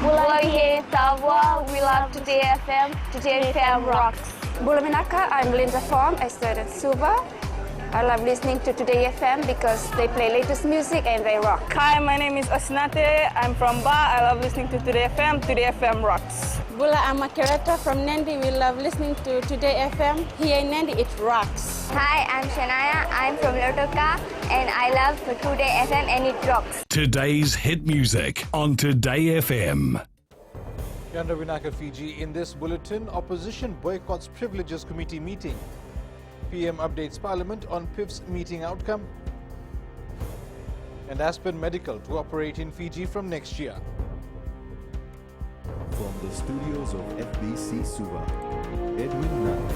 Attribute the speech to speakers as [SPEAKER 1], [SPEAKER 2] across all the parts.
[SPEAKER 1] Bulai Tawa, we love Today FM. Today FM rocks.
[SPEAKER 2] Bulaminaka, I'm Linda Form, a student Suva. I love listening to Today FM because they play latest music and they rock.
[SPEAKER 3] Hi, my name is Osnate. I'm from Ba. I love listening to Today FM. Today FM rocks.
[SPEAKER 4] Bula, I'm a curator from Nandi. We love listening to Today FM. Here in Nandi, it rocks.
[SPEAKER 1] Hi, I'm Shania. I'm from Lotoka and I love Today FM and it rocks.
[SPEAKER 5] Today's hit music on Today FM.
[SPEAKER 6] Yandra Vinaka, Fiji. In this bulletin, opposition boycotts Privileges Committee meeting. PM updates Parliament on PIFS meeting outcome. And ASPEN Medical to operate in Fiji from next year.
[SPEAKER 7] From the studios of FBC Suva, Edwin Nang.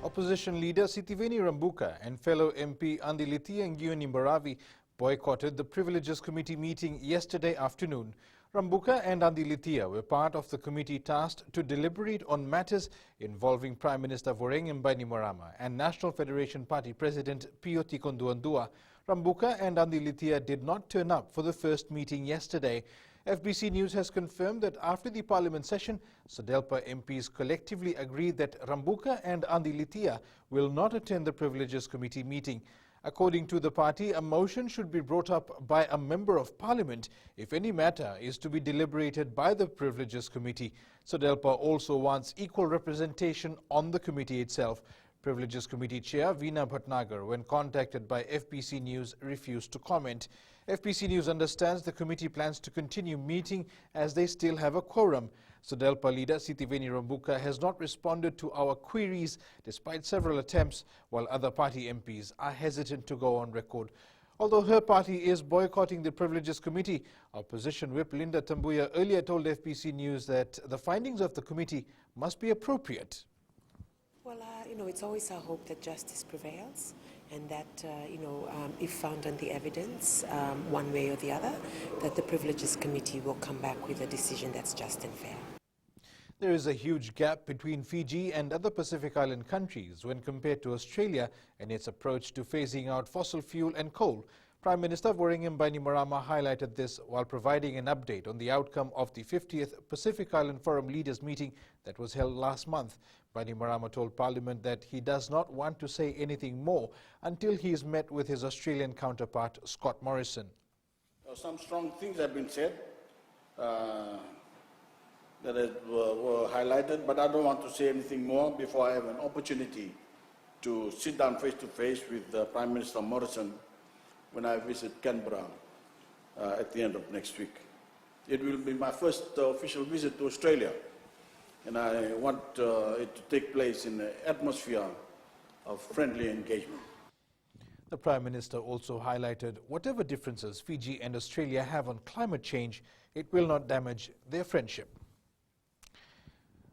[SPEAKER 6] Opposition leader Sitiveni Rambuka and fellow MP Andi Lithia and Gioni Mbaravi boycotted the Privileges Committee meeting yesterday afternoon. Rambuka and Andi Lithia were part of the committee tasked to deliberate on matters involving Prime Minister Vorengem Bainimarama and National Federation Party President Pio Tikonduandua. Rambuka and Andi Lithia did not turn up for the first meeting yesterday. FBC News has confirmed that after the Parliament session, Sadelpa MPs collectively agreed that Rambuka and Andi Lithia will not attend the Privileges Committee meeting. According to the party, a motion should be brought up by a member of Parliament if any matter is to be deliberated by the Privileges Committee. Sadelpa also wants equal representation on the committee itself. Privileges Committee Chair Veena Bhatnagar, when contacted by FBC News, refused to comment. FBC News understands the committee plans to continue meeting as they still have a quorum. Sadelpa leader Sitiveni Rambuka has not responded to our queries despite several attempts, while other party MPs are hesitant to go on record. Although her party is boycotting the Privileges Committee, Opposition Whip Linda Tambuya earlier told FBC News that the findings of the committee must be appropriate.
[SPEAKER 8] Well, it's always our hope that justice prevails and that, if found on the evidence, one way or the other, that the Privileges Committee will come back with a decision that's just and fair.
[SPEAKER 6] There is a huge gap between Fiji and other Pacific Island countries when compared to Australia and its approach to phasing out fossil fuel and coal. Prime Minister Vorengem Bainimarama highlighted this while providing an update on the outcome of the 50th Pacific Island Forum Leaders meeting that was held last month. Bainimarama told Parliament that he does not want to say anything more until he is met with his Australian counterpart, Scott Morrison.
[SPEAKER 9] Some strong things have been said that were highlighted, but I don't want to say anything more before I have an opportunity to sit down face to face with Prime Minister Morrison when I visit Canberra at the end of next week. It will be my first official visit to Australia, and I want it to take place in an atmosphere of friendly engagement.
[SPEAKER 6] The Prime Minister also highlighted whatever differences Fiji and Australia have on climate change, it will not damage their friendship.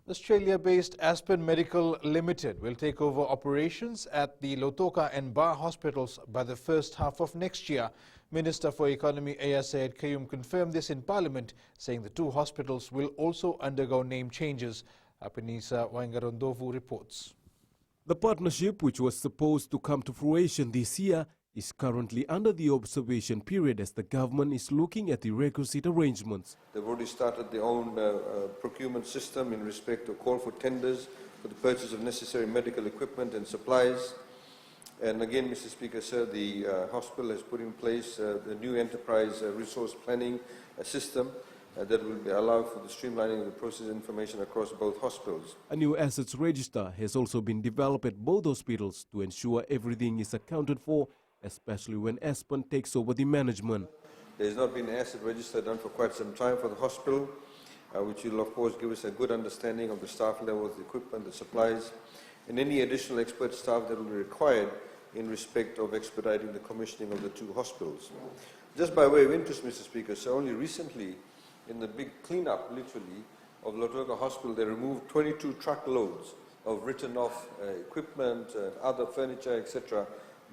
[SPEAKER 6] Australia-based ASPEN Medical Limited will take over operations at the Lotoka and Ba hospitals by the first half of next year. Minister for Economy Aya Syed Kayum confirmed this in Parliament, saying the two hospitals will also undergo name changes. Apenisa Waingarondovu reports.
[SPEAKER 10] The partnership, which was supposed to come to fruition this year, is currently under the observation period as the government is looking at the requisite arrangements.
[SPEAKER 11] They've already started their own procurement system in respect to call for tenders for the purchase of necessary medical equipment and supplies. And again, Mr. Speaker, sir, the hospital has put in place the new enterprise resource planning system that will allow for the streamlining of the process information across both hospitals.
[SPEAKER 10] A new assets register has also been developed at both hospitals to ensure everything is accounted for, especially when ASPEN takes over the management.
[SPEAKER 11] There has not been an asset register done for quite some time for the hospital, which will of course give us a good understanding of the staff levels, the equipment, the supplies, and any additional expert staff that will be required in respect of expediting the commissioning of the two hospitals. Just by way of interest, Mr. Speaker, so only recently, in the big cleanup, literally, of Lotoka Hospital, they removed 22 truckloads of written off equipment, other furniture, etc.,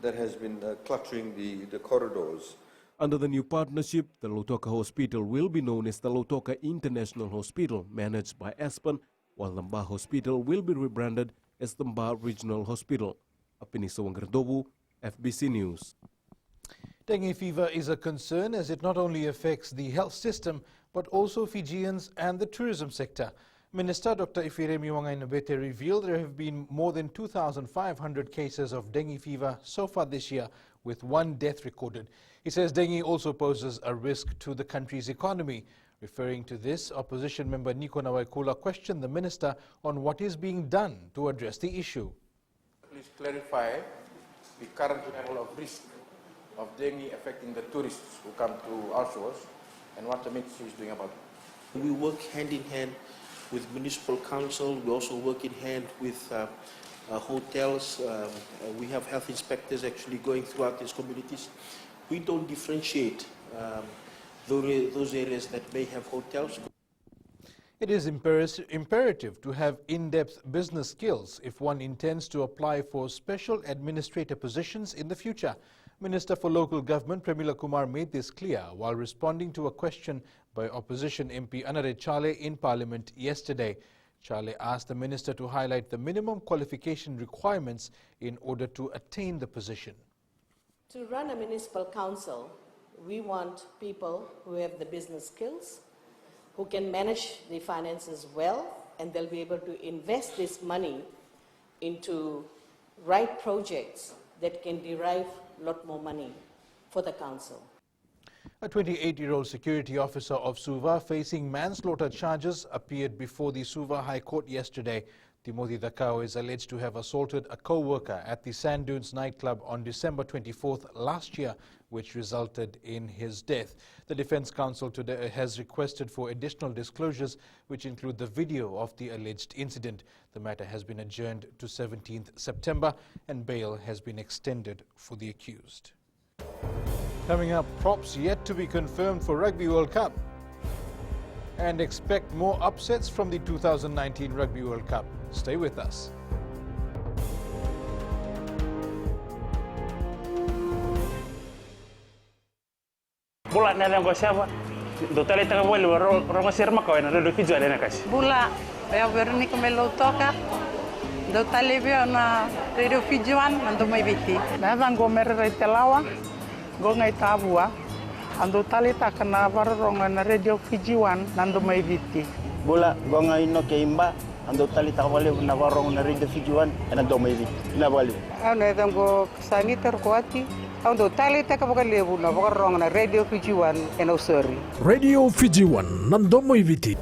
[SPEAKER 11] that has been cluttering the corridors.
[SPEAKER 10] Under the new partnership, the Lotoka Hospital will be known as the Lotoka International Hospital, managed by ASPEN, while the Mba Hospital will be rebranded as the Mba Regional Hospital. Apenisa Waingarondovu, FBC News.
[SPEAKER 6] Dengue fever is a concern as it not only affects the health system but also Fijians and the tourism sector. Minister Dr. Ifiremi Wangainabete revealed there have been more than 2,500 cases of dengue fever so far this year, with 1 death recorded. He says dengue also poses a risk to the country's economy. Referring to this, opposition member Niko Nawaikula questioned the minister on what is being done to address the issue.
[SPEAKER 12] Please clarify the current level of risk of dengue affecting the tourists who come to our shores and what the ministry is doing about it.
[SPEAKER 13] We work hand in hand with municipal council. We also work in hand with hotels. We have health inspectors actually going throughout these communities. We don't differentiate those areas that may have hotels.
[SPEAKER 6] It is imperative to have in-depth business skills if one intends to apply for special administrator positions in the future. Minister for Local Government Premila Kumar made this clear while responding to a question by opposition MP Anare Chale in Parliament yesterday. Chale asked the minister to highlight the minimum qualification requirements in order to attain the position.
[SPEAKER 14] To run a municipal council, we want people who have the business skills, who can manage the finances well, and they'll be able to invest this money into right projects that can derive a lot more money for the council.
[SPEAKER 6] A 28-year-old security officer of Suva facing manslaughter charges appeared before the Suva High Court yesterday. Timothy Dakao is alleged to have assaulted a co-worker at the Sand Dunes nightclub on December 24th last year, which resulted in his death. The Defence Counsel today has requested for additional disclosures, which include the video of the alleged incident. The matter has been adjourned to 17th September and bail has been extended for the accused. Coming up, props yet to be confirmed for Rugby World Cup. And expect more upsets from the 2019 Rugby World Cup. Stay with us.
[SPEAKER 15] Bula na lang ko siya ba? Dotali tanga mo rongo sirma ko na do fijo na kasi.
[SPEAKER 16] Bula ya verni come lo toca. Dotali vio na radio fijoan ando mai viti. Na vango merre telawa. Go ngai tabua. Ando tali takana rongo na radio fijoan nando mai viti.
[SPEAKER 17] Bula go ngai no keimba. Ando tali takawale na rongo na radio fijoan nando mai viti. Na wali.
[SPEAKER 16] Ano dango saniter kwati. Ando tali takabagalebu na rongo na radio fijoan eno sorry.
[SPEAKER 5] Radio Fijiwan nando mai viti.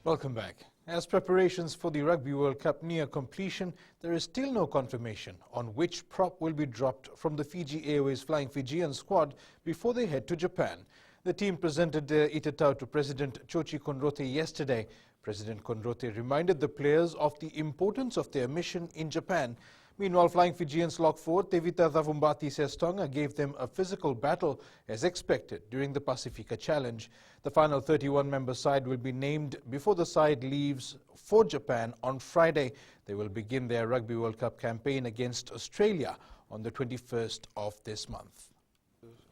[SPEAKER 6] Welcome back. As preparations for the Rugby World Cup near completion, there is still no confirmation on which prop will be dropped from the Fiji Airways Flying Fijian squad before they head to Japan. The team presented their itatau to President Chochi Kondote yesterday. President Kondote reminded the players of the importance of their mission in Japan. Meanwhile, Flying Fijians lock forward Tevita Thavumbati Sestonga gave them a physical battle as expected during the Pacifica Challenge. The final 31-member side will be named before the side leaves for Japan on Friday. They will begin their Rugby World Cup campaign against Australia on the 21st of this month.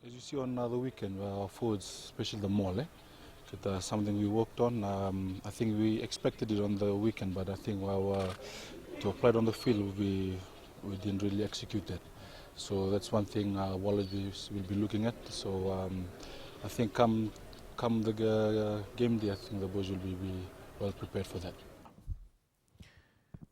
[SPEAKER 18] As you see on the weekend, our forwards, especially the mole, that's something we worked on. I think we expected it on the weekend, but I think to apply it on the field, we didn't really execute that. So that's one thing Wallabies will be looking at. So I think come the game day, I think the boys will be well prepared for that.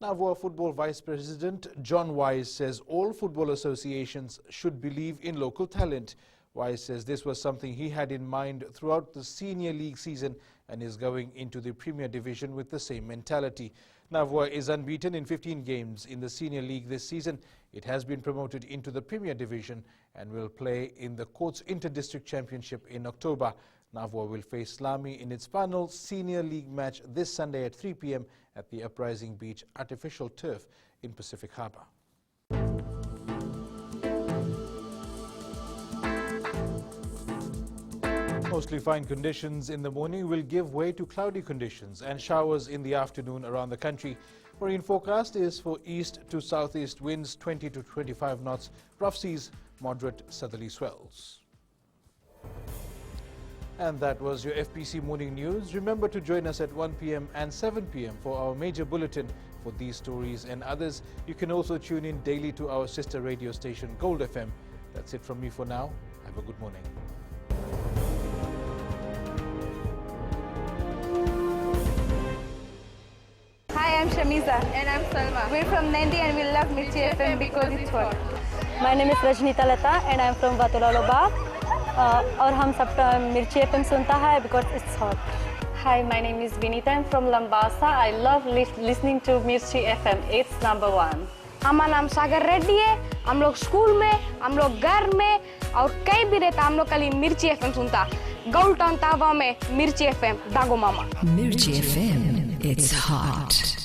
[SPEAKER 6] Navua Football Vice President John Wise says all football associations should believe in local talent. Wise says this was something he had in mind throughout the Senior League season and is going into the Premier Division with the same mentality. Navua is unbeaten in 15 games in the Senior League this season. It has been promoted into the Premier Division and will play in the Courts Inter-District Championship in October. Navua will face Slami in its final Senior League match this Sunday at 3 p.m. at the Uprising Beach Artificial Turf in Pacific Harbour. Mostly fine conditions in the morning will give way to cloudy conditions and showers in the afternoon around the country. Marine forecast is for east to southeast winds 20 to 25 knots, rough seas, moderate southerly swells. And that was your FPC Morning News. Remember to join us at 1 p.m. and 7 p.m. for our major bulletin. For these stories and others, you can also tune in daily to our sister radio station Gold FM. That's it from me for now. Have a good morning.
[SPEAKER 1] Hi, I'm Shamiza. And I'm Salma. We're from Nandi and we love Mirchi FM because it's hot.
[SPEAKER 19] My name is Rajnita Lata and I'm from Vatulaloba. और हम सब मिर्ची FM सुनता है because it's hot. Hi, my name is Vinita. I'm from Lambasa. I love listening to Mirchi FM. It's number 1.
[SPEAKER 20] हमारा नाम सागर रेड्डी है. हम लोग स्कूल में, हम लोग घर में और कहीं भी रहता हम लोग खाली मिर्ची एफएम सुनता. गौल टाउन तावा में मिर्ची एफएम दागो मामा.
[SPEAKER 21] Mirchi FM, it's hot.